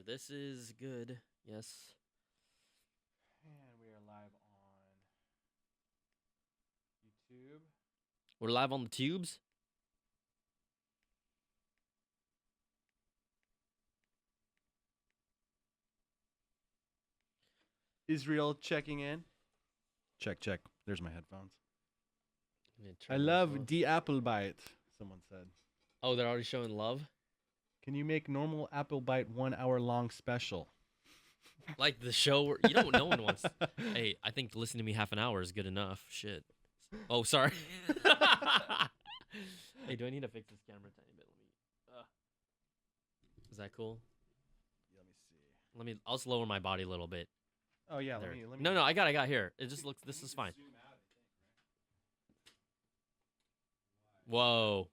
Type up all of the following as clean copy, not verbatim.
This is good. Yes. And we are live on YouTube. We're live on the tubes. Israel checking in. Check, check. There's my headphones. I Turn this love off. the apple bite, someone said. Oh, they're already showing love? Can you make normal apple bite 1 hour long special? Like the show where you don't. No one wants. Hey, I think listening to me half an hour is good enough. Shit. Oh, sorry. Hey, do I need to fix this camera a tiny bit? Is that cool? Yeah, let me see. I'll slower my body a little bit. Oh yeah, There. let me. No, I got here. It just looks. This is fine. Zoom out, I think, right? Whoa.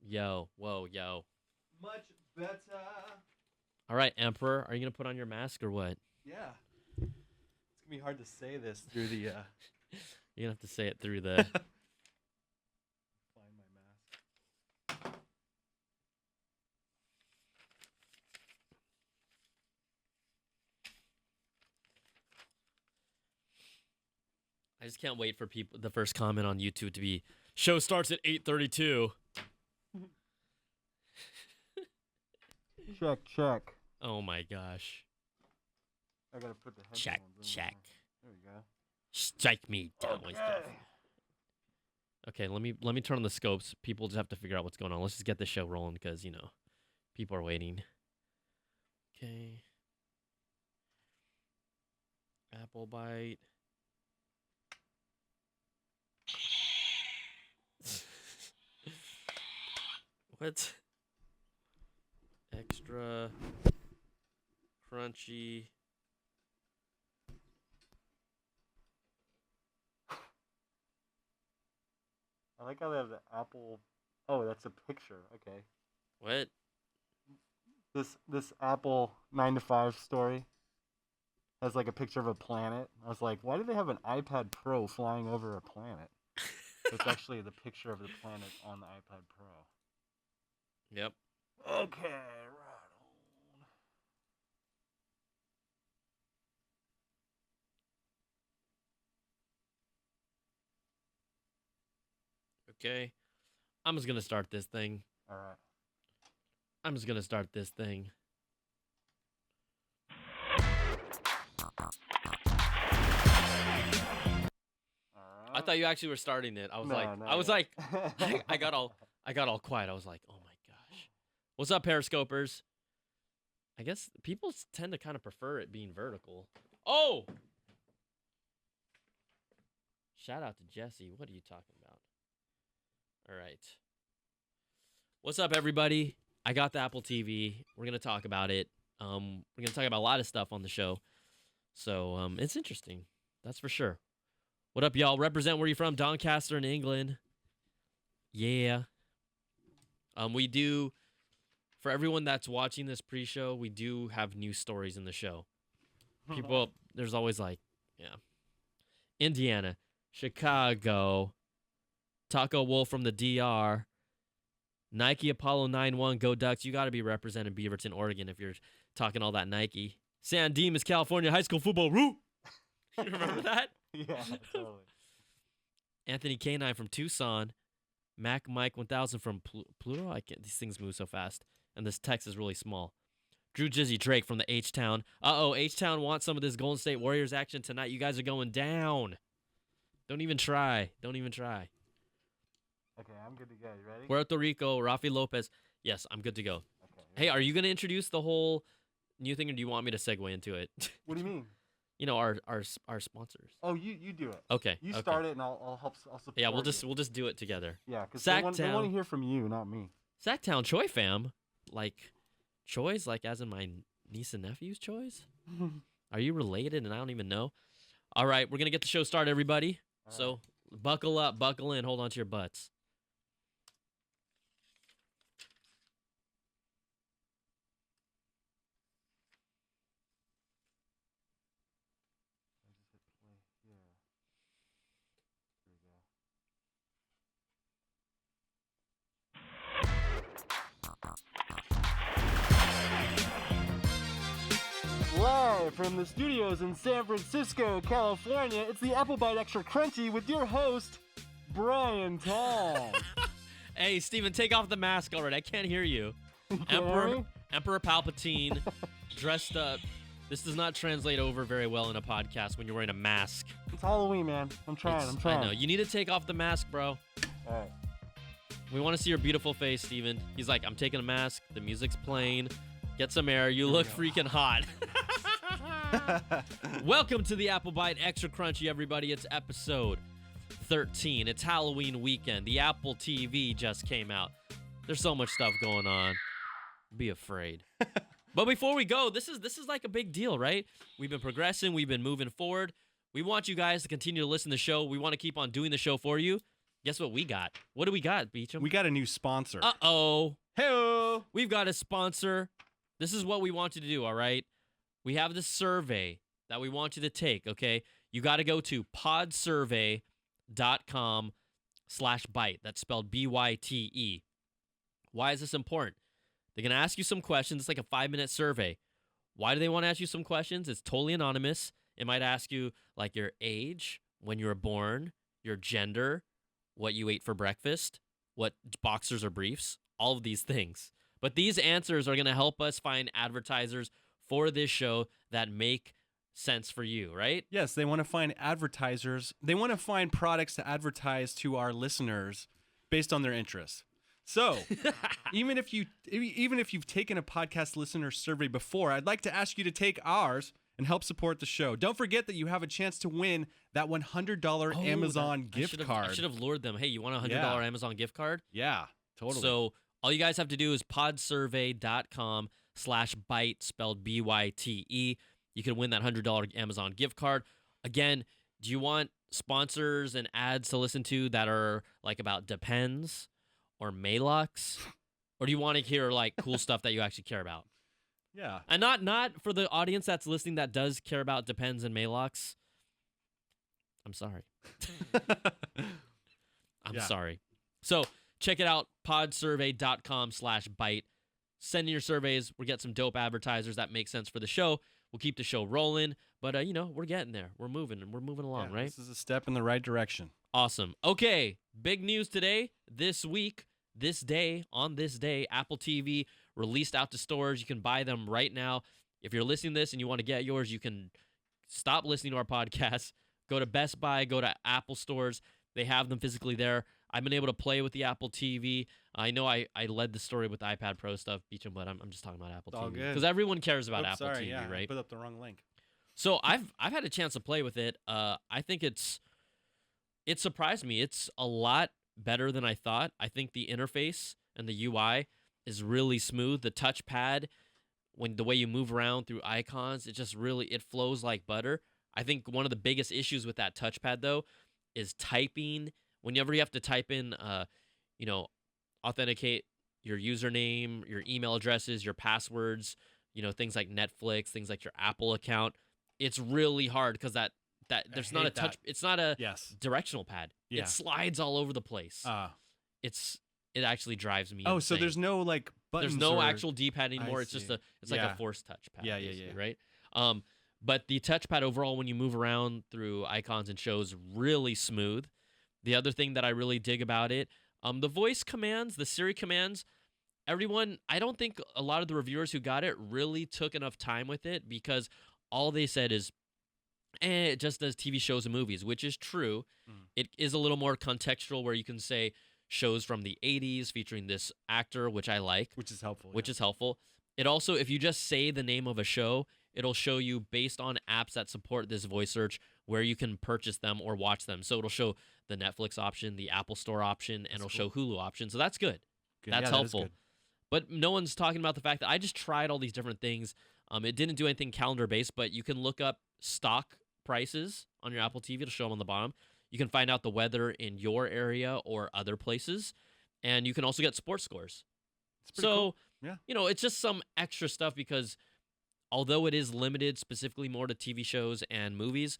Yo. Whoa. Yo. Much better. All right, Emperor. Are you gonna put on your mask or what? Yeah. It's gonna be hard to say this through the. You're gonna have to say it through the. Find my mask. I just can't wait for people. The first comment on YouTube to be, "Show starts at 8:32." Check. Oh my gosh. I gotta put the headphones Check. in. There we go. Strike me down with stuff. Okay. Okay, let me turn on the scopes. People just have to figure out what's going on. Let's just get the show rolling because people are waiting. Okay. Apple Byte. What? Extra crunchy. I like how they have the apple. Oh, that's a picture. Okay. What? This Apple 9 to 5 story has like a picture of a planet. I was like, why do they have an iPad Pro flying over a planet? It's actually the picture of the planet on the iPad Pro. Yep. Okay, right Okay. I'm just gonna start this thing. on. All right. I'm just gonna start this thing. All I right. thought you actually were starting it. I was No, like, not I was yet. like, I got all quiet. I was like, oh my gosh. What's up, Periscopers? I guess people tend to kind of prefer it being vertical. Oh! Shout out to Jesse. What are you talking about? All right. What's up, everybody? I got the Apple TV. We're gonna talk about it. We're gonna talk about a lot of stuff on the show. So it's interesting. That's for sure. What up, y'all? Represent where you from? Doncaster in England. Yeah. We do, for everyone that's watching this pre-show, we do have news stories in the show. People, there's always like, yeah. Indiana, Chicago, Taco Wolf from the DR, Nike Apollo 91, Go Ducks. You got to be representing Beaverton, Oregon if you're talking all that Nike. San Dimas, California, high school football. Woo! You remember that? Yeah, totally. Anthony K9 from Tucson. Mac Mike 1000 from Pluto. I can't. These things move so fast, and this text is really small. Drew Jizzy Drake from the H-Town. H-Town wants some of this Golden State Warriors action tonight. You guys are going down. Don't even try. Don't even try. Okay, I'm good to go. You ready? Puerto Rico, Rafi Lopez. Yes, I'm good to go. Okay. Hey, are you going to introduce the whole new thing, or do you want me to segue into it? What do you mean? Our sponsors. Oh, you do it. Okay. You okay. start it, and I'll help. I'll support. Yeah, we'll you. just do it together. Yeah, because they want Sacktown. to hear from you, not me. Sacktown Choi fam, like Choi's, like as in my niece and nephew's Choi's. Are you related? And I don't even know. All right, we're gonna get the show started, everybody. All So buckle up, buckle in, hold on to your butts. I just hit play here. Here we go. Live from the studios in San Francisco, California, it's the Apple Byte Extra Crunchy with your host, Brian Tom. Hey, Steven, take off the mask already. I can't hear you. Emperor Palpatine, dressed up. This does not translate over very well in a podcast when you're wearing a mask. It's Halloween, man. I'm trying. I know. You need to take off the mask, bro. All right. We want to see your beautiful face, Steven. He's like, I'm taking a mask. The music's playing. Get some air. You look freaking hot. Welcome to the Apple Byte Extra Crunchy, everybody. It's episode 13. It's Halloween weekend. The Apple TV just came out. There's so much stuff going on. Be afraid. But before we go, this is like a big deal, right? We've been progressing. We've been moving forward. We want you guys to continue to listen to the show. We want to keep on doing the show for you. Guess what we got? What do we got, Beecham? We got a new sponsor. Uh-oh. Hey-o. We've got a sponsor. This is what we want you to do, all right? We have this survey that we want you to take, okay? You got to go to podsurvey.com/byte. That's spelled B-Y-T-E. Why is this important? They're going to ask you some questions. It's like a 5-minute survey. Why do they want to ask you some questions? It's totally anonymous. It might ask you, like, your age, when you were born, your gender, what you ate for breakfast, what boxers or briefs, all of these things. But these answers are going to help us find advertisers for this show that make sense for you, right? Yes, they want to find advertisers. They want to find products to advertise to our listeners based on their interests. So, even if you've taken a podcast listener survey before, I'd like to ask you to take ours and help support the show. Don't forget that you have a chance to win that $100 Amazon gift card. I should have lured them. Hey, you want a $100 Amazon gift card? Yeah, totally. So all you guys have to do is podsurvey.com/byte, spelled B-Y-T-E. You can win that $100 Amazon gift card. Again, do you want sponsors and ads to listen to that are like about Depends or Maylux? Or do you want to hear like cool stuff that you actually care about? Yeah. And not for the audience that's listening that does care about Depends and Maylux. I'm sorry. I'm sorry. So check it out, podsurvey.com/byte. Send in your surveys. We'll get some dope advertisers that make sense for the show. We'll keep the show rolling. But, we're getting there. We're moving along, right? This is a step in the right direction. Awesome. Okay, big news today, this week, this day, on this day, Apple TV released out to stores. You can buy them right now. If you're listening to this and you want to get yours, you can stop listening to our podcast. Go to Best Buy, go to Apple stores. They have them physically there. I've been able to play with the Apple TV. I know I led the story with the iPad Pro stuff, Beecham, but I'm just talking about Apple TV. Because everyone cares about Apple TV, right? I put up the wrong link. So I've had a chance to play with it. I think it surprised me. It's a lot better than I thought. I think the interface and the UI is really smooth. The touchpad, the way you move around through icons, it flows like butter. I think one of the biggest issues with that touchpad though is typing. Whenever you have to type in, authenticate your username, your email addresses, your passwords, things like Netflix, things like your Apple account, it's really hard because there's not a touch. It's not a directional pad. Yeah. It slides all over the place. It actually drives me. Oh, insane. so there's no like buttons. There's no actual D-pad anymore. It's just like a force touchpad. Yeah. Right. But the touchpad overall, when you move around through icons and shows, really smooth. The other thing that I really dig about it, the voice commands, the Siri commands, I don't think a lot of the reviewers who got it really took enough time with it because all they said is, it just does TV shows and movies, which is true. It is a little more contextual where you can say shows from the 80s featuring this actor, which I like. Which is helpful. Which is helpful. It also, if you just say the name of a show, it'll show you based on apps that support this voice search where you can purchase them or watch them. So it'll show the Netflix option, the Apple Store option, and it'll show Hulu option. So that's good. That's helpful. But no one's talking about the fact that I just tried all these different things. It didn't do anything calendar-based, but you can look up stock prices on your Apple TV. It'll show them on the bottom. You can find out the weather in your area or other places. And you can also get sports scores. Cool. Yeah. It's just some extra stuff because although it is limited specifically more to TV shows and movies,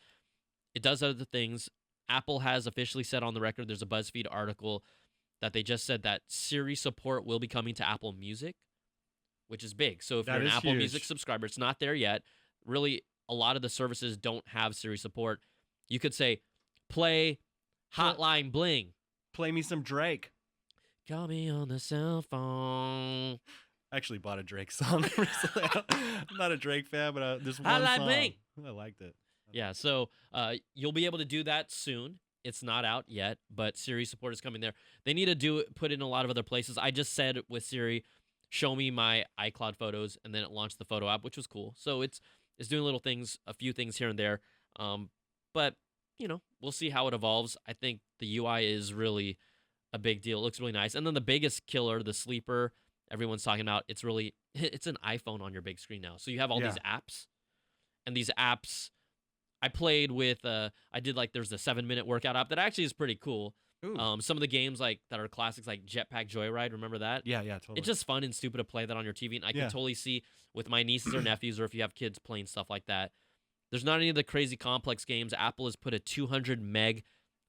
it does other things. Apple has officially said on the record, there's a BuzzFeed article that they just said that Siri support will be coming to Apple Music, which is big. So if you're an Apple Music subscriber, it's not there yet. Really, a lot of the services don't have Siri support. You could say, play Hotline Bling. Play me some Drake. Call me on the cell phone. I actually bought a Drake song recently. I'm not a Drake fan, but this one Hotline song, Bling. I liked it. Yeah, so you'll be able to do that soon. It's not out yet, but Siri support is coming there. They need to put in a lot of other places. I just said with Siri, show me my iCloud photos, and then it launched the photo app, which was cool. So it's doing little things, a few things here and there. But we'll see how it evolves. I think the UI is really a big deal. It looks really nice. And then the biggest killer, the sleeper, everyone's talking about. It's an iPhone on your big screen now. So you have all these apps, and these apps. I played with there's a 7-minute workout app that actually is pretty cool. Ooh. Some of the games that are classics like Jetpack Joyride, remember that? Yeah, totally. It's just fun and stupid to play that on your TV, and I can totally see with my nieces or nephews, or if you have kids playing stuff like that. There's not any of the crazy complex games. Apple has put a 200 meg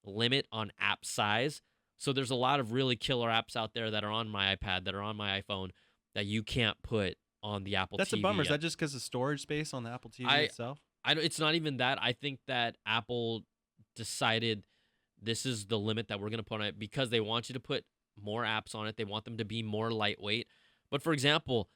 limit on app size, so there's a lot of really killer apps out there that are on my iPad, that are on my iPhone, that you can't put on the Apple TV. That's a bummer. Is that just because of storage space on the Apple TV itself? It's not even that. I think that Apple decided this is the limit that we're going to put on it because they want you to put more apps on it. They want them to be more lightweight. But for example,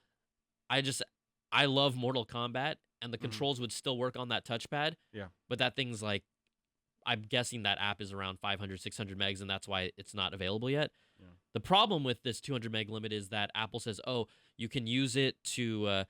I love Mortal Kombat, and the controls would still work on that touchpad. Yeah. But that thing's I'm guessing that app is around 500, 600 megs, and that's why it's not available yet. Yeah. The problem with this 200 meg limit is that Apple says, oh, you can use it to,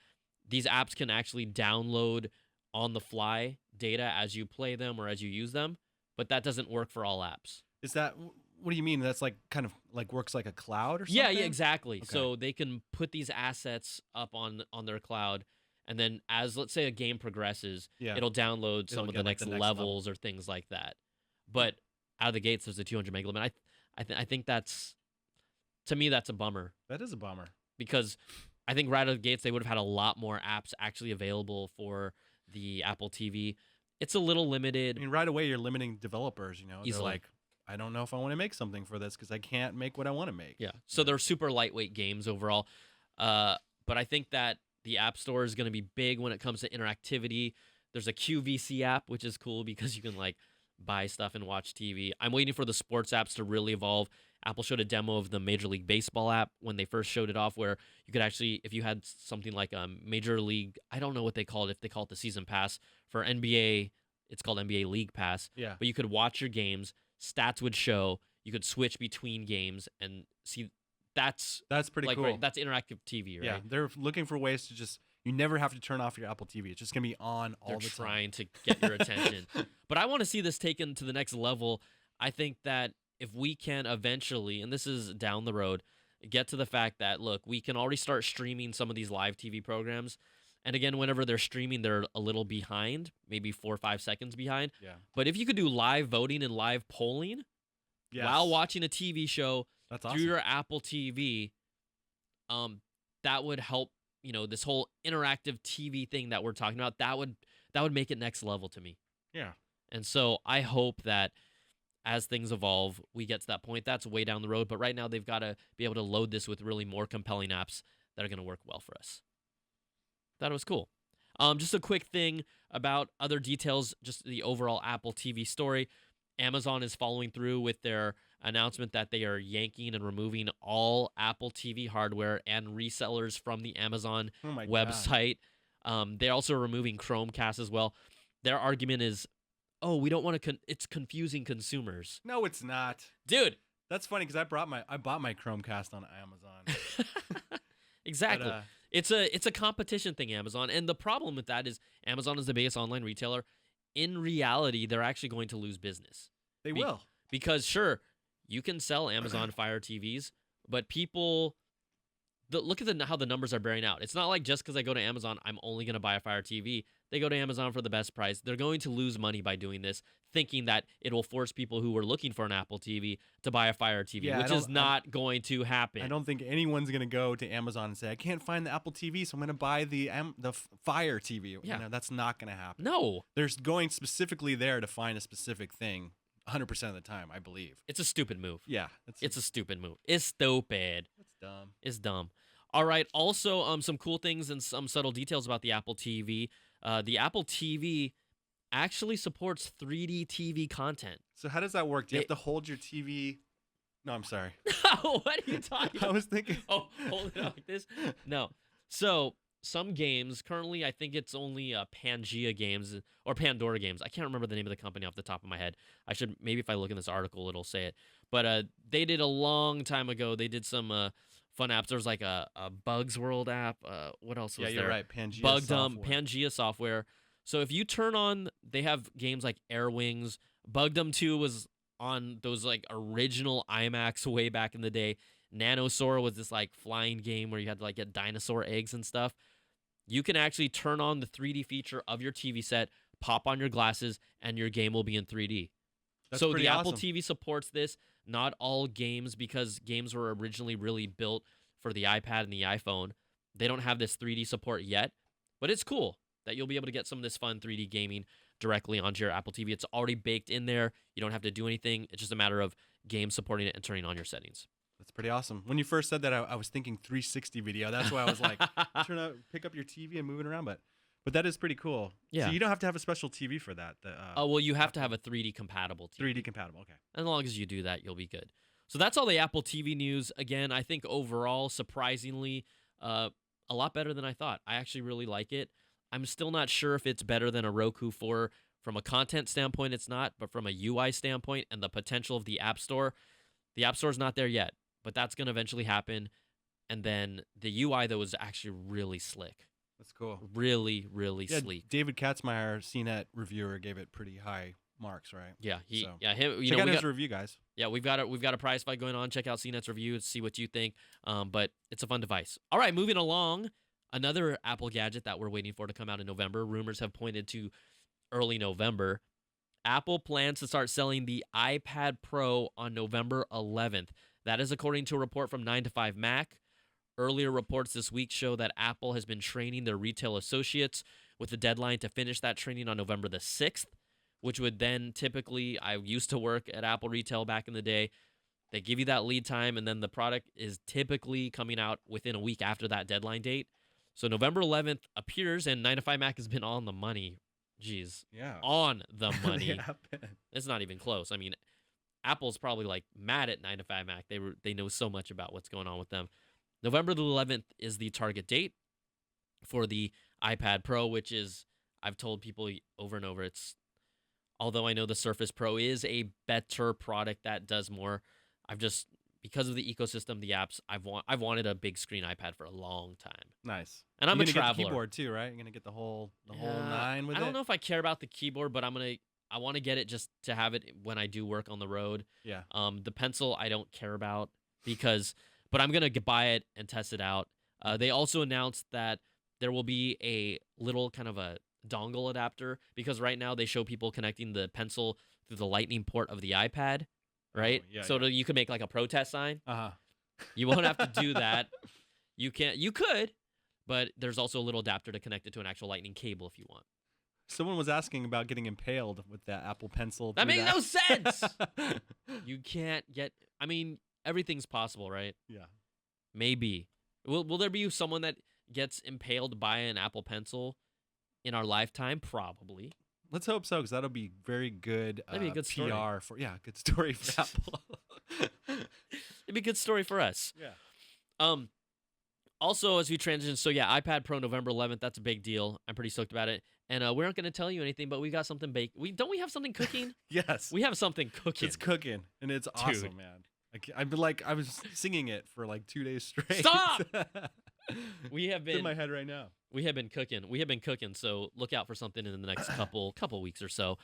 these apps can actually download on the fly data as you play them or as you use them, but that doesn't work for all apps. Is that, what do you mean? That's kind of works like a cloud or something? Yeah, exactly. Okay. So they can put these assets up on their cloud, and then as, let's say, a game progresses, it'll download some of the next levels or things like that. But out of the gates, there's a 200 meg limit. I think that's, to me, that's a bummer. That is a bummer. Because I think right out of the gates, they would have had a lot more apps actually available for the Apple TV. It's a little limited. I mean, right away, you're limiting developers, They're Easily. like, I don't know if I want to make something for this because I can't make what I want to make. Yeah. So they're super lightweight games overall. But I think that the App Store is going to be big when it comes to interactivity. There's a QVC app, which is cool because you can buy stuff and watch TV. I'm waiting for the sports apps to really evolve. Apple showed a demo of the Major League Baseball app when they first showed it off, where you could actually, if you had something like a Major League, I don't know what they call it, if they call it the season pass. For NBA, it's called NBA League Pass. Yeah. But you could watch your games, stats would show, you could switch between games and see. That's pretty cool. Right, that's interactive TV, right? Yeah, they're looking for ways to you never have to turn off your Apple TV. It's just going to be on all They're the time. trying to get your attention. But I want to see this taken to the next level. I think that if we can eventually, and this is down the road, get to the fact that, look, we can already start streaming some of these live TV programs. And again, whenever they're streaming, they're a little behind, maybe 4 or 5 seconds behind. Yeah. But if you could do live voting and live polling while watching a TV show That's through awesome. your Apple TV, that would help, this whole interactive TV thing that we're talking about, that would make it next level to me. Yeah. And so I hope that as things evolve, we get to that point. That's way down the road. But right now, they've got to be able to load this with really more compelling apps that are going to work well for us. Thought it was cool. Just a quick thing about other details, just the overall Apple TV story. Amazon is following through with their announcement that they are yanking and removing all Apple TV hardware and resellers from the Amazon website. They're also removing Chromecast as well. Their argument is, we don't want to. It's confusing consumers. No, it's not, dude. That's funny because I bought my Chromecast on Amazon. Exactly. But, it's a competition thing, Amazon, and the problem with that is Amazon is the biggest online retailer. In reality, they're actually going to lose business. They will, because sure, you can sell Amazon Fire TVs, but people. Look at how the numbers are bearing out. It's not like just because I go to Amazon, I'm only going to buy a Fire TV. They go to Amazon for the best price. They're going to lose money by doing this, thinking that it will force people who were looking for an Apple TV to buy a Fire TV, which is not going to happen. I don't think anyone's going to go to Amazon and say, I can't find the Apple TV, so I'm going to buy the Fire TV. Yeah. That's not going to happen. No. They're going specifically there to find a specific thing 100% of the time, I believe. It's a stupid move. Yeah. It's a stupid move. It's stupid. It's dumb. It's dumb. All right. Also, some cool things and some subtle details about the Apple TV. the Apple TV actually supports 3D TV content. So how does that work? Do you They- have to hold your TV? No, I'm sorry. What are you talking I about? was thinking. Oh, hold it like this? No. So some games, currently I think it's only Pangea Games or Pandora Games. I can't remember the name of the company off the top of my head. I should, maybe if I look in this article, it'll say it. But they did a long time ago. They did some fun apps. There was like a Bugs World app. What else was Yeah, there? you're right. Pangea Bug software. Pangea software. So if you turn on, they have games like Air Wings. Bugdom 2 was on those like original IMAX way back in the day. Nanosaur was this like flying game where you had to like get dinosaur eggs and stuff. You can actually turn on the 3D feature of your TV set, pop on your glasses, and your game will be in 3D. That's So pretty the Apple awesome. TV supports this. Not all games, because games were originally really built for the iPad and the iPhone. They don't have this 3D support yet, but it's cool that you'll be able to get some of this fun 3D gaming directly onto your Apple TV. It's already baked in there. You don't have to do anything. It's just a matter of game supporting it and turning on your settings. That's pretty awesome. When you first said that, I was thinking 360 video. That's why I was like, pick up your TV and move it around. But that is pretty cool. Yeah. So you don't have to have a special TV for that. Oh, well, you have to have a 3D compatible TV. 3D compatible. Okay. As long as you do that, you'll be good. So that's all the Apple TV news. Again, I think overall, surprisingly, a lot better than I thought. I actually really like it. I'm still not sure if it's better than a Roku 4. From a content standpoint, it's not. But from a UI standpoint and the potential of the App Store is not there yet. But that's going to eventually happen. And then the UI, though, is actually really slick. That's cool. Really, really Yeah, sleek. David Katzmeyer, CNET reviewer, gave it pretty high marks, right? Yeah, So, him. Check out his review, guys. Yeah, we've got a prize fight going on. Check out CNET's review, see what you think. But it's a fun device. All right, moving along. Another Apple gadget that we're waiting for to come out in November. Rumors have pointed to early November. Apple plans to start selling the iPad Pro on November 11th. That is according to a report from 9to5Mac. Earlier reports this week show that Apple has been training their retail associates with the deadline to finish that training on November the 6th, which would then typically, I used to work at Apple Retail back in the day. They give you that lead time, and then the product is typically coming out within a week after that deadline date. So November 11th appears, and 9to5Mac has been on the money. Jeez. Yeah. On the money. Yeah. It's not even close. I mean, Apple's probably like mad at 9to5Mac. They know so much about what's going on with them. November the 11th is the target date for the iPad Pro, which is, I've told people over and over, although I know the Surface Pro is a better product that does more, because of the ecosystem, the apps, I've wanted a big screen iPad for a long time. Nice. And I'm You're a gonna traveler. Get the keyboard too, right? You're gonna get the whole nine with it. I don't know if I care about the keyboard, but I want to get it just to have it when I do work on the road. Yeah. The pencil I don't care about but I'm gonna buy it and test it out. They also announced that there will be a little kind of a dongle adapter, because right now they show people connecting the pencil through the Lightning port of the iPad, right? yeah, so yeah. you could make like a protest sign. Uh-huh. You won't have to do that. You could, but there's also a little adapter to connect it to an actual Lightning cable if you want. Someone was asking about getting impaled with that Apple Pencil. That through makes no sense. You can't get. I mean, everything's possible, right? Yeah. Maybe. Will there be someone that gets impaled by an Apple Pencil in our lifetime? Probably. Let's hope so, because that'll be very good. That'd be a good story. PR for good story for Apple. It'd be a good story for us. Yeah. Also, as we transition, so yeah, iPad Pro November 11th. That's a big deal. I'm pretty stoked about it. And we're not going to tell you anything, but we got something baked. Don't we have something cooking? Yes. We have something cooking. It's cooking, and it's awesome, man. I was singing it for like 2 days straight. Stop! We have It's in been my head right now. We have been cooking. So look out for something in the next couple weeks or so,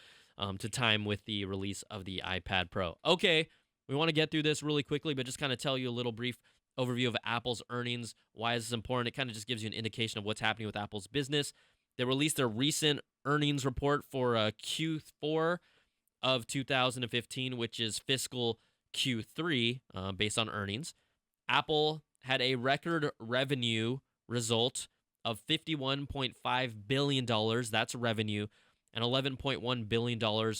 to time with the release of the iPad Pro. Okay, we want to get through this really quickly, but just kind of tell you a little brief overview of Apple's earnings. Why is this important? It kind of just gives you an indication of what's happening with Apple's business. They released their recent earnings report for Q4 of 2015, which is fiscal Q3, based on earnings. Apple had a record revenue result of $51.5 billion. That's revenue, and $11.1 billion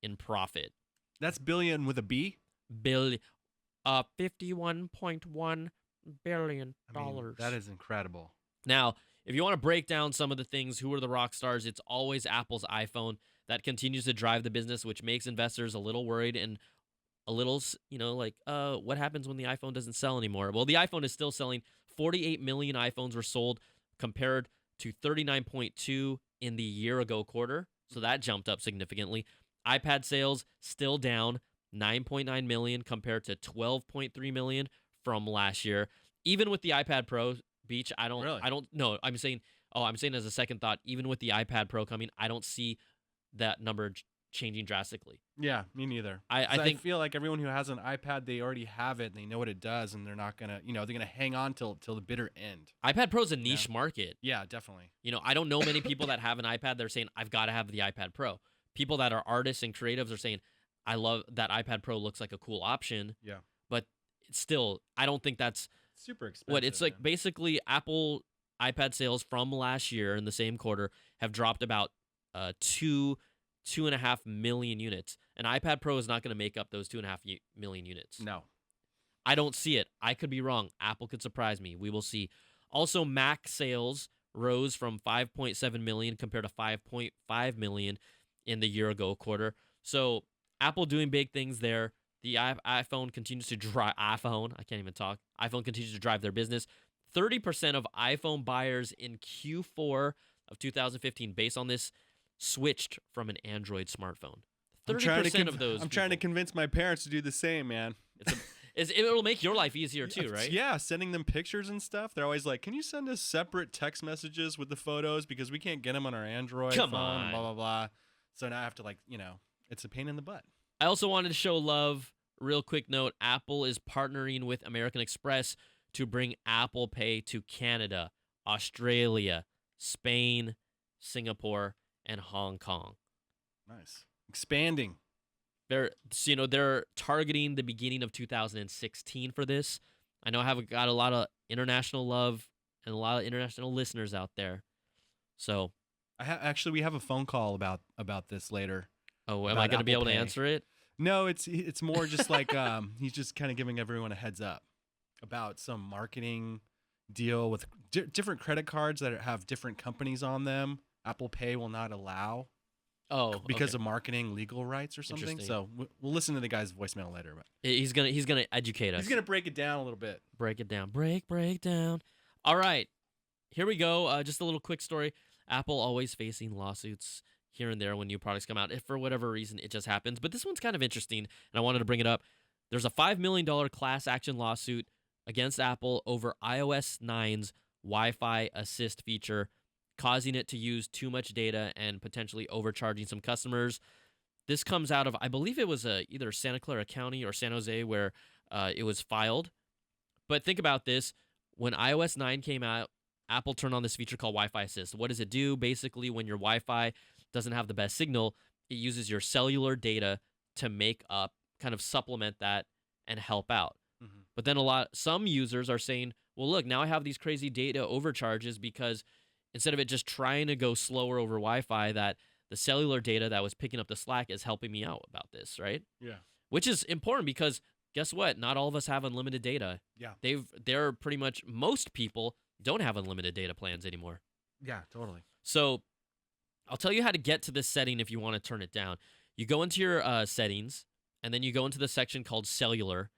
in profit. That's billion with a B? $51.1 billion. I mean, that is incredible. Now, if you want to break down some of the things, who are the rock stars, it's always Apple's iPhone that continues to drive the business, which makes investors a little worried and a little, like, what happens when the iPhone doesn't sell anymore? Well, the iPhone is still selling. 48 million iPhones were sold compared to 39.2 in the year ago quarter. So that jumped up significantly. iPad sales still down 9.9 million compared to 12.3 million from last year. Even with the iPad Pro, Beach, I don't know. I'm saying as a second thought, even with the iPad Pro coming, I don't see that number changing drastically. Yeah, me neither. I feel like everyone who has an iPad, they already have it and they know what it does, and they're not gonna, they're gonna hang on till the bitter end. iPad Pro is a niche market. Yeah, definitely. I don't know many people that have an iPad. They're saying I've got to have the iPad Pro. People that are artists and creatives are saying I love that iPad Pro. Looks like a cool option. Yeah, but still, I don't think that's super expensive. What it's like. Basically, Apple iPad sales from last year in the same quarter have dropped about 2.5 million units. An iPad Pro is not going to make up those 2.5 million units. No. I don't see it. I could be wrong. Apple could surprise me. We will see. Also, Mac sales rose from 5.7 million compared to 5.5 million in the year ago quarter. So Apple doing big things there. The iPhone continues to drive iPhone continues to drive their business. 30% of iPhone buyers in Q4 of 2015, based on this, switched from an Android smartphone. 30% of those. I'm trying to convince my parents to do the same, man. It'll make your life easier too, right? Yeah, sending them pictures and stuff. They're always like, "Can you send us separate text messages with the photos because we can't get them on our Android phone?" Blah blah blah. So now I have to it's a pain in the butt. I also wanted to show love. Real quick note: Apple is partnering with American Express to bring Apple Pay to Canada, Australia, Spain, Singapore, and Hong Kong. Nice. Expanding. They're targeting the beginning of 2016 for this. I know I've got a lot of international love and a lot of international listeners out there. So, actually, we have a phone call about this later. Oh, am I going to be able to answer it? No, it's more just like he's just kind of giving everyone a heads up about some marketing deal with different credit cards that have different companies on them. Apple Pay will not allow. Oh, because of marketing legal rights or something. So we'll listen to the guy's voicemail later. But he's gonna educate us. He's gonna break it down a little bit. Break it down. Break down. All right, here we go. Just a little quick story. Apple always facing lawsuits here and there when new products come out. If for whatever reason it just happens, but this one's kind of interesting, and I wanted to bring it up. There's a $5 million class action lawsuit against Apple over iOS 9's Wi-Fi assist feature, causing it to use too much data and potentially overcharging some customers. This comes out of, I believe it was either Santa Clara County or San Jose where it was filed. But think about this. When iOS 9 came out, Apple turned on this feature called Wi-Fi Assist. What does it do? Basically, when your Wi-Fi doesn't have the best signal, it uses your cellular data to make up, kind of supplement that and help out. Mm-hmm. But then some users are saying, well, look, now I have these crazy data overcharges because instead of it just trying to go slower over Wi-Fi, that the cellular data that was picking up the slack is helping me out about this, right? Yeah. Which is important because guess what? Not all of us have unlimited data. Yeah. They're pretty much, most people don't have unlimited data plans anymore. Yeah, totally. So I'll tell you how to get to this setting if you want to turn it down. You go into your settings, and then you go into the section called cellular,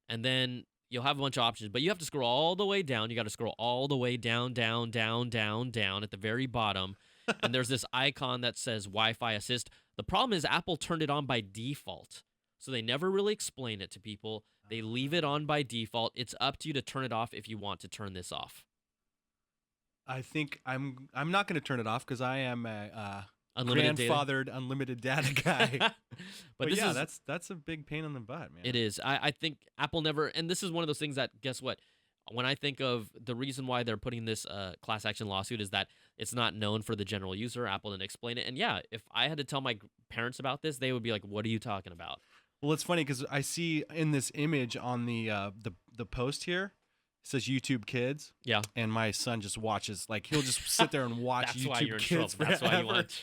and then you'll have a bunch of options, but you have to scroll all the way down. You got to scroll all the way down at the very bottom. And there's this icon that says Wi-Fi Assist. The problem is Apple turned it on by default. So they never really explain it to people. They leave it on by default. It's up to you to turn it off if you want to turn this off. I think I'm not going to turn it off because I am a grandfathered unlimited data guy. but yeah, that's a big pain in the butt, man. It is. I think Apple never, and this is one of those things that, guess what? When I think of the reason why they're putting this class action lawsuit is that it's not known for the general user. Apple didn't explain it. And yeah, if I had to tell my parents about this, they would be like, what are you talking about? Well, it's funny because I see in this image on the post here, it says YouTube Kids. Yeah. And my son just watches, like he'll just sit there and watch That's YouTube why you're in Kids trouble. That's why you want.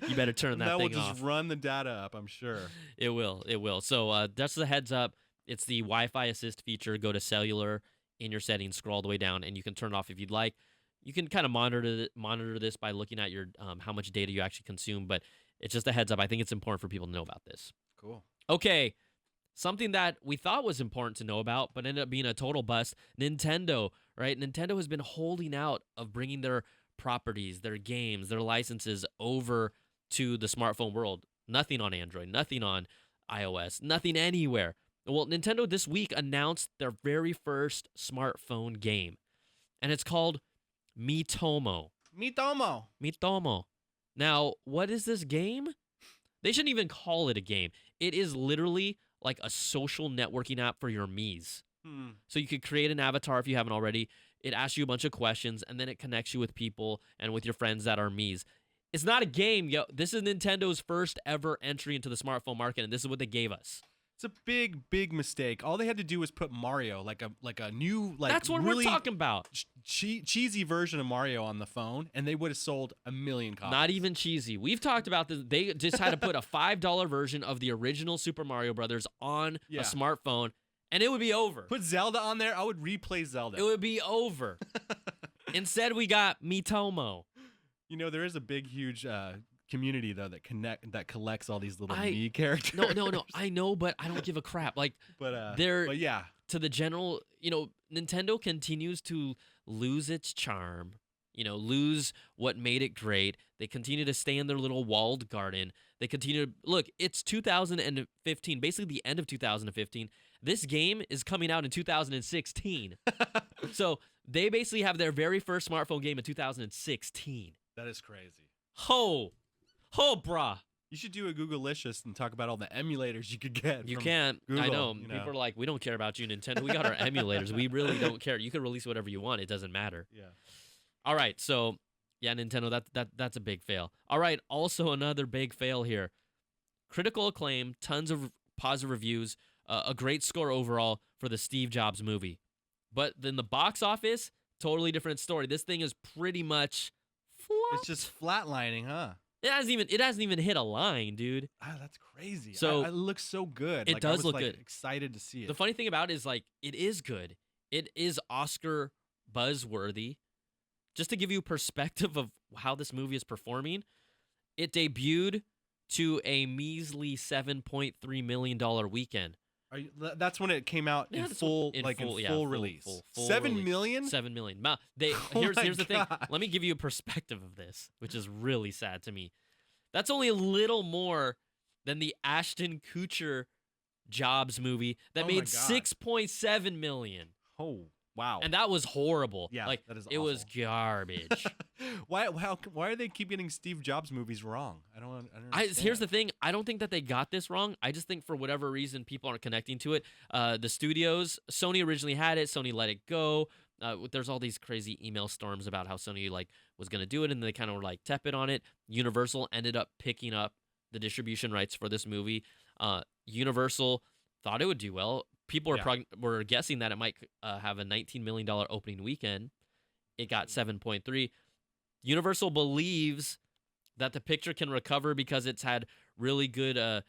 You better turn that thing off. That will just run the data up, I'm sure. It will. So that's the heads up. It's the Wi-Fi Assist feature. Go to cellular in your settings, scroll all the way down, and you can turn it off if you'd like. You can kind of monitor this by looking at your how much data you actually consume, but it's just a heads up. I think it's important for people to know about this. Cool. Okay, something that we thought was important to know about, but ended up being a total bust. Nintendo, right? Nintendo has been holding out of bringing their properties, their games, their licenses over to the smartphone world. Nothing on Android, nothing on iOS, nothing anywhere. Well, Nintendo this week announced their very first smartphone game, and it's called Miitomo. Miitomo. Miitomo. Now, what is this game? They shouldn't even call it a game. It is literally like a social networking app for your Miis. So you could create an avatar if you haven't already. It asks you a bunch of questions, and then it connects you with people and with your friends that are Miis. It's not a game, yo. This is Nintendo's first ever entry into the smartphone market, and this is what they gave us. It's a big mistake. All they had to do was put Mario, like a new, like That's what really we're talking about. cheesy version of Mario on the phone, and they would have sold 1 million copies. Not even cheesy. We've talked about this. They just had to put a $5 version of the original Super Mario Brothers on a smartphone, and it would be over. Put Zelda on there. I would replay Zelda. It would be over. Instead, we got Miitomo. You know, there is a big, huge community though that collects all these little Mii characters. No. I know, but I don't give a crap. Like, but yeah, to the general, Nintendo continues to lose its charm. Lose what made it great. They continue to stay in their little walled garden. They continue to look. It's 2015, basically the end of 2015. This game is coming out in 2016. So they basically have their very first smartphone game in 2016. That is crazy. Ho, brah. You should do a Googleicious and talk about all the emulators you could get. You from can't. Google, I know. People are like, we don't care about you, Nintendo. We got our emulators. We really don't care. You can release whatever you want. It doesn't matter. Yeah. All right. So, yeah, Nintendo, that's a big fail. All right. Also, another big fail here. Critical acclaim, tons of positive reviews, a great score overall for the Steve Jobs movie. But then the box office, totally different story. This thing is pretty much flopped. It's just flatlining, huh? It hasn't even hit a line, dude. Ah, that's crazy. So it looks so good. It does look good. Excited to see it. The funny thing about it is, like, it is good. It is Oscar buzzworthy. Just to give you perspective of how this movie is performing, it debuted to a measly $7.3 million weekend. That's when it came out in full release. Full 7 release. million? 7 million. Oh Here's the thing. gosh. Let me give you a perspective of this, which is really sad to me. That's only a little more than the Ashton Kutcher Jobs movie that made 6.7 million. Oh, wow. And that was horrible. Yeah, like, that is it was garbage. Why are they keep getting Steve Jobs movies wrong? I don't understand. Here's the thing. I don't think that they got this wrong. I just think for whatever reason, people aren't connecting to it. The studios, Sony originally had it. Sony let it go. There's all these crazy email storms about how Sony was going to do it, and they kind of were tepid on it. Universal ended up picking up the distribution rights for this movie. Universal thought it would do well. People were guessing that it might have a $19 million opening weekend. It got 7.3. Universal believes that the picture can recover because it's had really good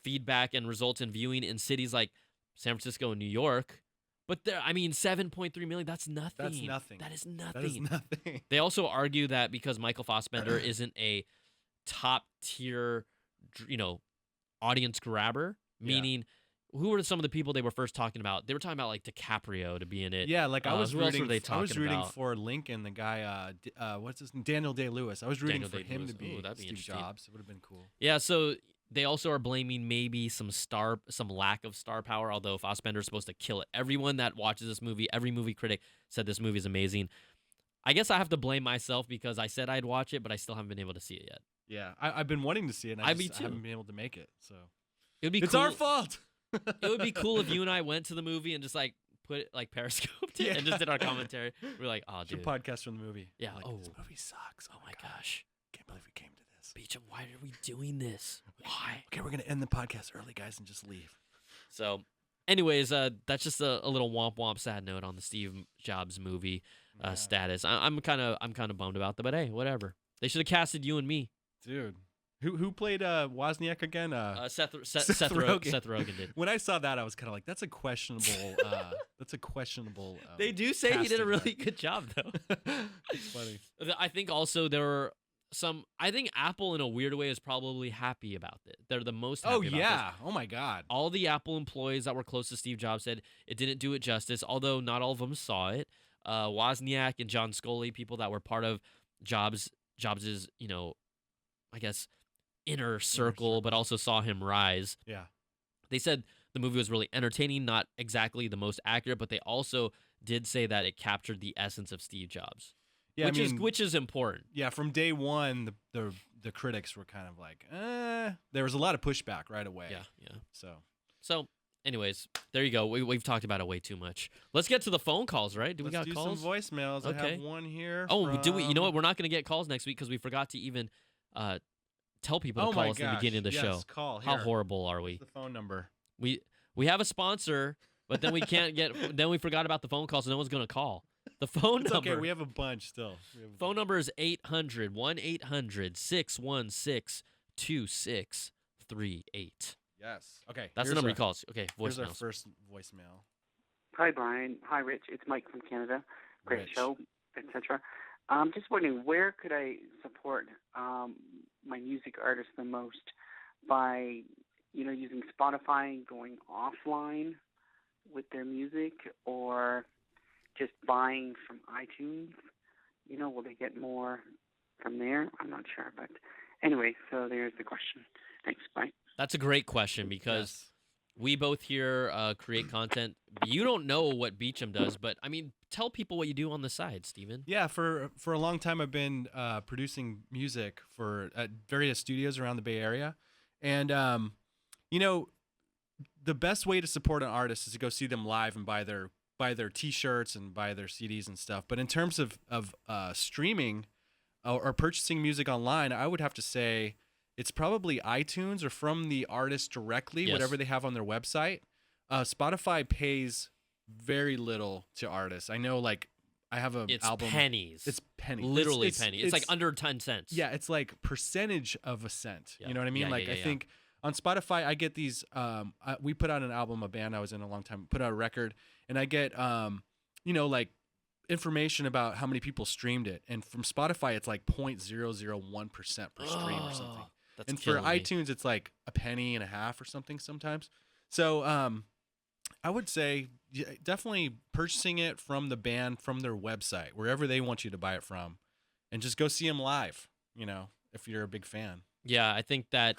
feedback and results in viewing in cities like San Francisco and New York. But 7.3 million, that's nothing. That's nothing. That is nothing. That is nothing. They also argue that because Michael Fassbender isn't a top tier, audience grabber, meaning who were some of the people they were first talking about? They were talking about DiCaprio to be in it. Yeah, I was rooting. I was rooting about? for Lincoln, the guy. What's his name? Daniel Day-Lewis. I was rooting for him to be Steve Jobs. It would have been cool. Yeah, so they also are blaming maybe some lack of star power. Although Fassbender's supposed to kill it. Everyone that watches this movie, every movie critic said this movie is amazing. I guess I have to blame myself because I said I'd watch it, but I still haven't been able to see it yet. Yeah, I've been wanting to see it. And I haven't been able to make it. So it's our fault. It would be cool if you and I went to the movie and just put it periscoped it and just did our commentary. We're like, oh, dude. Should podcast from the movie. Yeah. This movie sucks. Oh my gosh. Can't believe we came to this. Beecham, why are we doing this? Why? Okay, we're gonna end the podcast early, guys, and just leave. So, anyways, that's just a little womp sad note on the Steve Jobs movie status. I'm kind of bummed about that, but hey, whatever. They should have casted you and me. Dude. Who played Wozniak again? Seth Seth Rogen. Seth Rogen did. When I saw that, I was kind of like, that's a questionable. That's a questionable. They do say he did a casting, really good job, though. It's funny. I think also there were some. I think Apple, in a weird way, is probably happy about it. They're the most happy Oh about yeah. this. Oh my God. All the Apple employees that were close to Steve Jobs said it didn't do it justice, although not all of them saw it. Wozniak and John Scully, people that were part of Jobs's, I guess, inner circle, but also saw him rise. Yeah. They said the movie was really entertaining, not exactly the most accurate, but they also did say that it captured the essence of Steve Jobs. Yeah. Which is important. Yeah. From day one, the critics were kind of like, there was a lot of pushback right away. Yeah. So anyways, there you go. We've talked about it way too much. Let's get to the phone calls, right? let's we got do calls? some voicemails. I Okay. have one here. Oh, do we? You know from- what? We're not going to get calls next week because we forgot to even tell people to Oh call my us in the gosh, beginning of the yes, show. Call. How Here. horrible are What's we? the phone number? We have a sponsor, but then we can't get. Then we forgot about the phone call, so no one's going to call. The phone It's number. okay. We have a bunch still. Phone number is 800-1-800-616-2638. Yes. Okay. That's the here's number our- he calls. Okay, Here's our voicemails. first voicemail. Hi, Brian. Hi, Rich. It's Mike from Canada. Great Rich. show, etc. Just wondering, where could I support my music artist the most? By, using Spotify and going offline with their music, or just buying from iTunes? Will they get more from there? I'm not sure. But anyway, so there's the question. Thanks. Bye. That's a great question because Yes. we both here create content. You don't know what Beecham does, but I mean, tell people what you do on the side, Steven. Yeah, for a long time I've been producing music for at various studios around the Bay Area, and the best way to support an artist is to go see them live and buy their T-shirts and buy their CDs and stuff. But in terms of streaming or purchasing music online, I would have to say it's probably iTunes or from the artist directly, Yes. whatever they have on their website. Spotify pays very little to artists. I know, like, I have an It's album. pennies. It's pennies. Literally pennies. It's like under 10 cents. Yeah, it's like percentage of a cent. Yeah. You know what I mean? Yeah, Like, yeah, I yeah. think on Spotify, I get these. We put out an album, a band I was in a long time, put out a record, and I get, like information about how many people streamed it. And from Spotify, it's like 0.001% per stream or something. That's And for killing me. iTunes, it's like a penny and a half or something sometimes. So I would say definitely purchasing it from the band, from their website, wherever they want you to buy it from, and just go see them live, if you're a big fan. Yeah, I think that,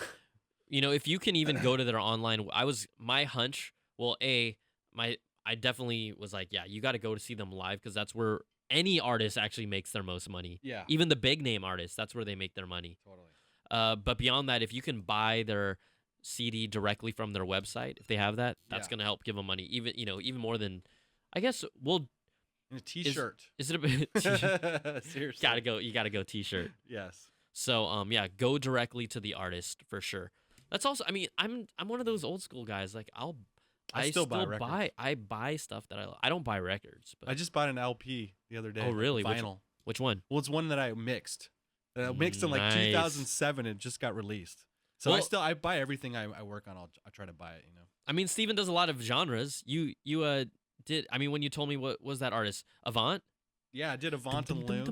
if you can even go to their online, my hunch, I definitely was like, yeah, you got to go to see them live because that's where any artist actually makes their most money. Yeah, Even the big name artists, that's where they make their money. totally. But beyond that, if you can buy their CD directly from their website, if they have that, that's Yeah. going to help give them money. Even more than, I guess, in And a T-shirt. is it a bit? Seriously. You gotta go T-shirt. Yes. So yeah, go directly to the artist for sure. That's also, I mean, I'm one of those old school guys. Like I still buy records. I buy stuff that I don't buy records. But I just bought an LP the other day. Oh, really? Vinyl. which one? Well, it's one that I mixed. I mixed in like Nice. 2007. It just got released. So Well- I buy everything I work on. I try to buy it. I mean, Steven does a lot of genres. You did. I mean, when you told me what was that artist, Avant? Yeah, I did Avant and Loon.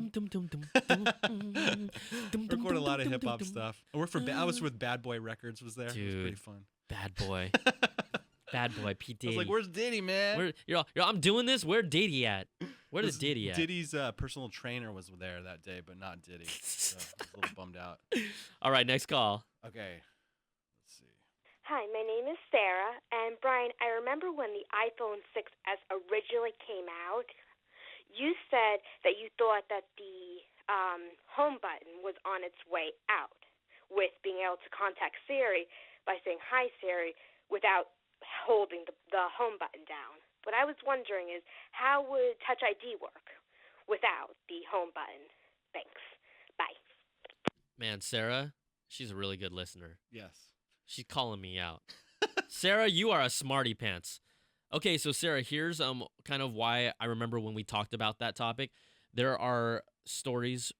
Record a lot of hip hop stuff. I was with Bad Boy Records. Was there? It was Dude. pretty fun. Bad boy, bad boy, P I Diddy. was like, "Where's Diddy, man?" I'm doing this. Where Diddy at? Where is Diddy at? Diddy's personal trainer was there that day, but not Diddy. So I was a little bummed out. All right, next call. Okay, let's see. Hi, my name is Sarah, and Brian, I remember when the iPhone 6S originally came out, you said that you thought that the home button was on its way out with being able to contact Siri by saying, "Hi, Siri," without holding the home button down. What I was wondering is, how would Touch ID work without the home button? Thanks. Bye. Man, Sarah, she's a really good listener. Yes. She's calling me out. Sarah, you are a smarty pants. Okay, so Sarah, here's kind of why I remember when we talked about that topic. There are stories,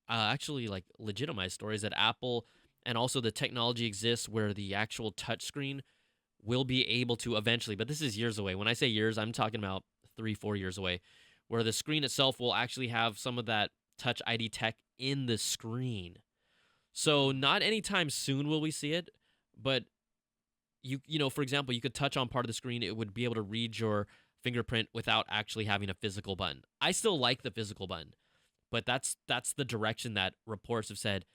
actually like legitimized stories that Apple and also the technology exists where the actual touchscreen will be able to eventually, but this is years away. When I say years, I'm talking about 3-4 years away, where the screen itself will actually have some of that Touch ID tech in the screen. So not anytime soon will we see it, but you know, for example, you could touch on part of the screen, it would be able to read your fingerprint without actually having a physical button. I still like the physical button, but that's the direction that reports have said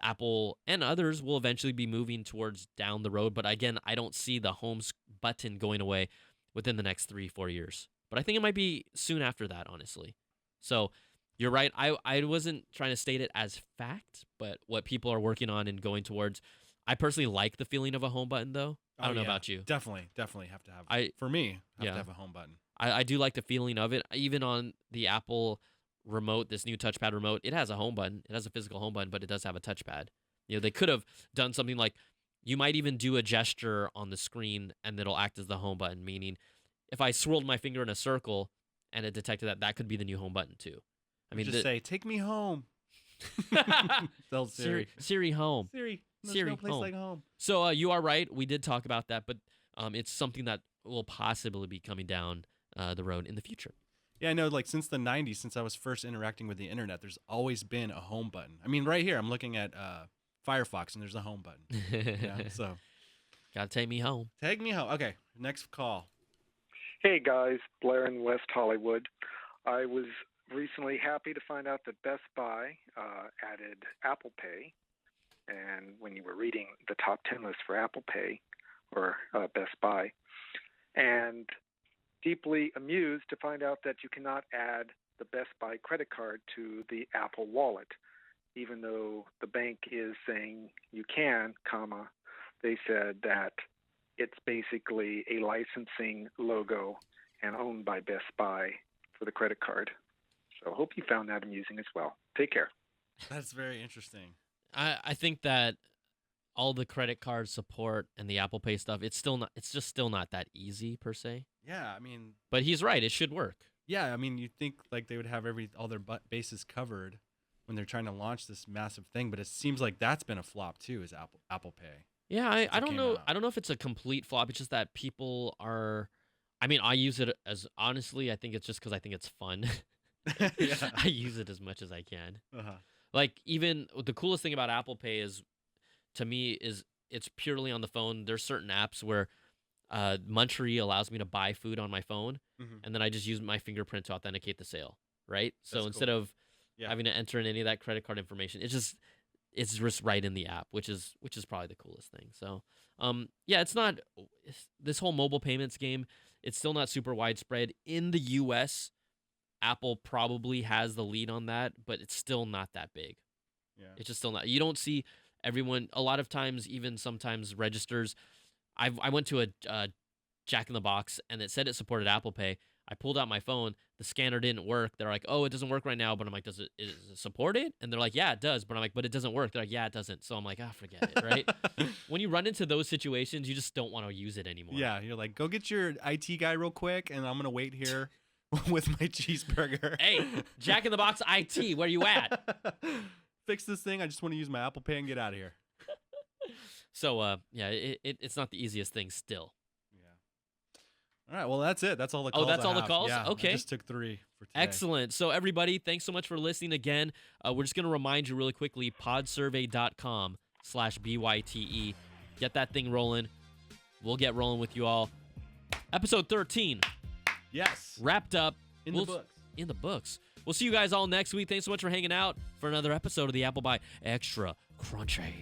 Apple and others will eventually be moving towards down the road. But again, I don't see the home button going away within the next 3-4 years. But I think it might be soon after that, honestly. So you're right. I wasn't trying to state it as fact, but what people are working on and going towards. I personally like the feeling of a home button, though. I don't know about you. Definitely have to have. For me, have to have a home button. I do like the feeling of it. Even on the Apple remote, this new touchpad remote, it has a home button. It has a physical home button, but it does have a touchpad. You know, they could have done something like you might even do a gesture on the screen and it'll act as the home button, meaning if I swirled my finger in a circle and it detected that, that could be the new home button too. I mean, just say, "Take me home." Tell Siri home. There's no place like home. So you are right. We did talk about that, but it's something that will possibly be coming down the road in the future. Yeah, I know. Like since the '90s, since I was first interacting with the internet, there's always been a home button. I mean, right here, I'm looking at Firefox, and there's a home button. Yeah, so gotta take me home. Take me home. Okay, next call. Hey guys, Blair in West Hollywood. I was recently happy to find out that Best Buy added Apple Pay. And when you were reading the top 10 list for Apple Pay or Best Buy, and deeply amused to find out that you cannot add the Best Buy credit card to the Apple Wallet, even though the bank is saying you can, comma, they said that it's basically a licensing logo and owned by Best Buy for the credit card. So I hope you found that amusing as well. Take care. That's very interesting. I think that all the credit card support and the Apple Pay stuff, it's just still not that easy per se. Yeah, I mean, but he's right. It should work. Yeah, I mean, you'd think like they would have all their bases covered when they're trying to launch this massive thing, but it seems like that's been a flop too. Is Apple Pay? Yeah, I don't know. I don't know if it's a complete flop. It's just that people are. I mean, I use it as honestly. I think it's just because I think it's fun. Yeah. I use it as much as I can. Uh-huh. Like even the coolest thing about Apple Pay is, to me, is it's purely on the phone. There's certain apps where Munchery allows me to buy food on my phone, and then I just use my fingerprint to authenticate the sale. Right. So That's instead cool. of having to enter in any of that credit card information, it's just right in the app, which is probably the coolest thing. So yeah, it's not this whole mobile payments game. It's still not super widespread in the U.S. Apple probably has the lead on that, but it's still not that big. Yeah. It's just still not. You don't see everyone. A lot of times, even sometimes registers. I went to a Jack in the Box and it said it supported Apple Pay. I pulled out my phone. The scanner didn't work. They're like, "Oh, it doesn't work right now." But I'm like, "Is it support it?" And they're like, "Yeah, it does." But I'm like, "But it doesn't work." They're like, "Yeah, it doesn't." So I'm like, forget it, right? When you run into those situations, you just don't want to use it anymore. Yeah, you're like, "Go get your IT guy real quick, and I'm gonna wait here with my cheeseburger." Hey, Jack in the Box IT, where you at? Fix this thing. I just want to use my Apple Pay and get out of here. So yeah, it's not the easiest thing still. All right, well, that's it. That's all the calls. Oh, that's all the calls? Yeah, Okay. I just took 3 for today. Excellent. So, everybody, thanks so much for listening again. We're just going to remind you really quickly, podsurvey.com/BYTE. Get that thing rolling. We'll get rolling with you all. Episode 13. Yes. Wrapped up. In the books. In the books. We'll see you guys all next week. Thanks so much for hanging out for another episode of the Apple Byte Extra Crunchy.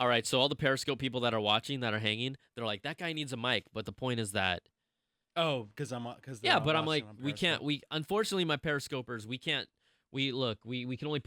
All right, so all the Periscope people that are watching, that are hanging, they're like, that guy needs a mic. But the point is that... Oh, because I'm but I'm like, we can't... Unfortunately, my Periscopers, we can't... We can only